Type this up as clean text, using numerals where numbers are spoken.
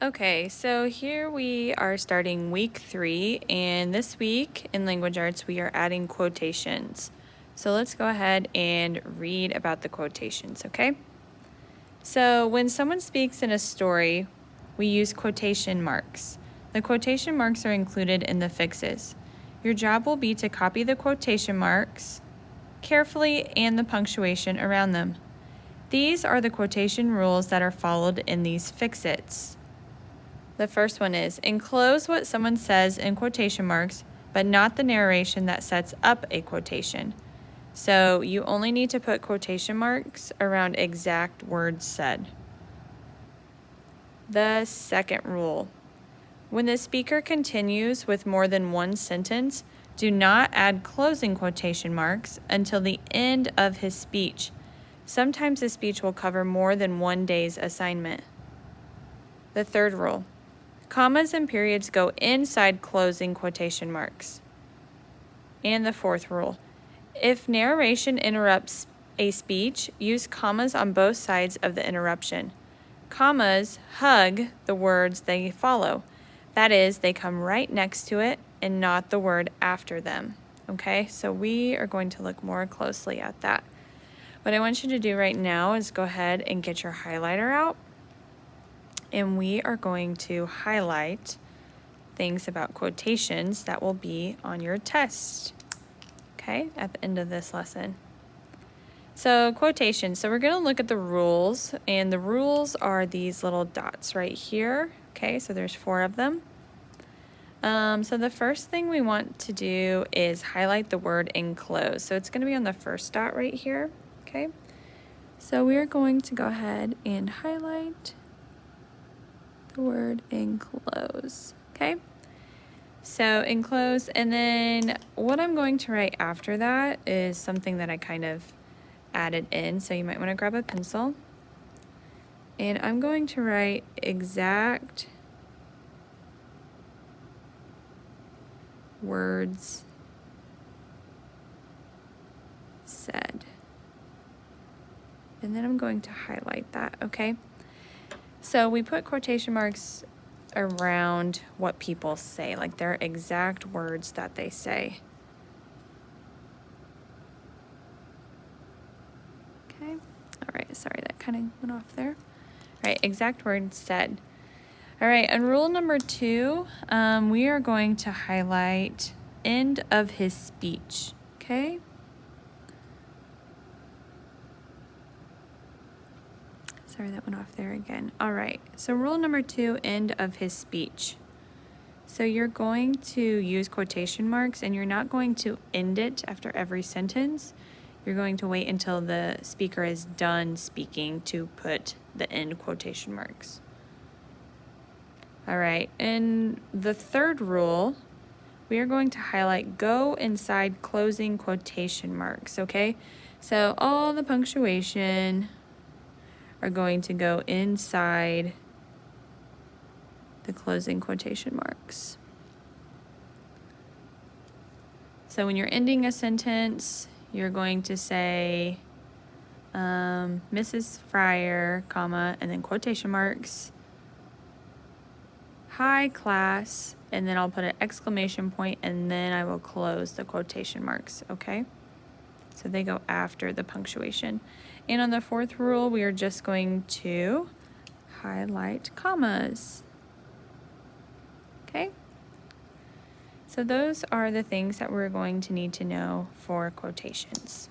Okay, so here we are starting week 3, and this week in language arts we are adding quotations. So let's go ahead and read about the quotations, okay? So when someone speaks in a story, we use quotation marks. The quotation marks are included in the fixes. Your job will be to copy the quotation marks carefully and the punctuation around them. These are the quotation rules that are followed in these fixits. The first one is enclose what someone says in quotation marks, but not the narration that sets up a quotation. So you only need to put quotation marks around exact words said. The second rule. When the speaker continues with more than one sentence, do not add closing quotation marks until the end of his speech. Sometimes the speech will cover more than one day's assignment. The third rule. Commas and periods go inside closing quotation marks. And the fourth rule. If narration interrupts a speech, use commas on both sides of the interruption. Commas hug the words they follow. That is, they come right next to it and not the word after them. Okay, so we are going to look more closely at that. What I want you to do right now is go ahead and get your highlighter out. And we are going to highlight things about quotations that will be on your test, okay, at the end of this lesson. So quotations, so we're going to look at the rules, and the rules are these little dots right here, okay, so there's 4 of them. So the first thing we want to do is highlight the word enclose. So it's going to be on the first dot right here, okay. So we're going to go ahead and highlight the word enclose, okay? So enclose, and then what I'm going to write after that is something that I kind of added in, so you might want to grab a pencil. And I'm going to write exact words said. And then I'm going to highlight that, okay? So we put quotation marks around what people say, like their exact words that they say. Okay, all right, sorry, that kind of went off there. All right, exact words said. All right, and rule number 2, we are going to highlight end of his speech, okay? Sorry, that went off there again. All right, so rule number 2, end of his speech. So you're going to use quotation marks, and you're not going to end it after every sentence. You're going to wait until the speaker is done speaking to put the end quotation marks. All right, and the third rule, we are going to highlight go inside closing quotation marks, okay? So all the punctuation are going to go inside the closing quotation marks. So when you're ending a sentence, you're going to say Mrs. Fryer, comma, and then quotation marks, hi class, and then I'll put an exclamation point, and then I will close the quotation marks, okay? So they go after the punctuation. And on the fourth rule, we are just going to highlight commas. Okay? So those are the things that we're going to need to know for quotations.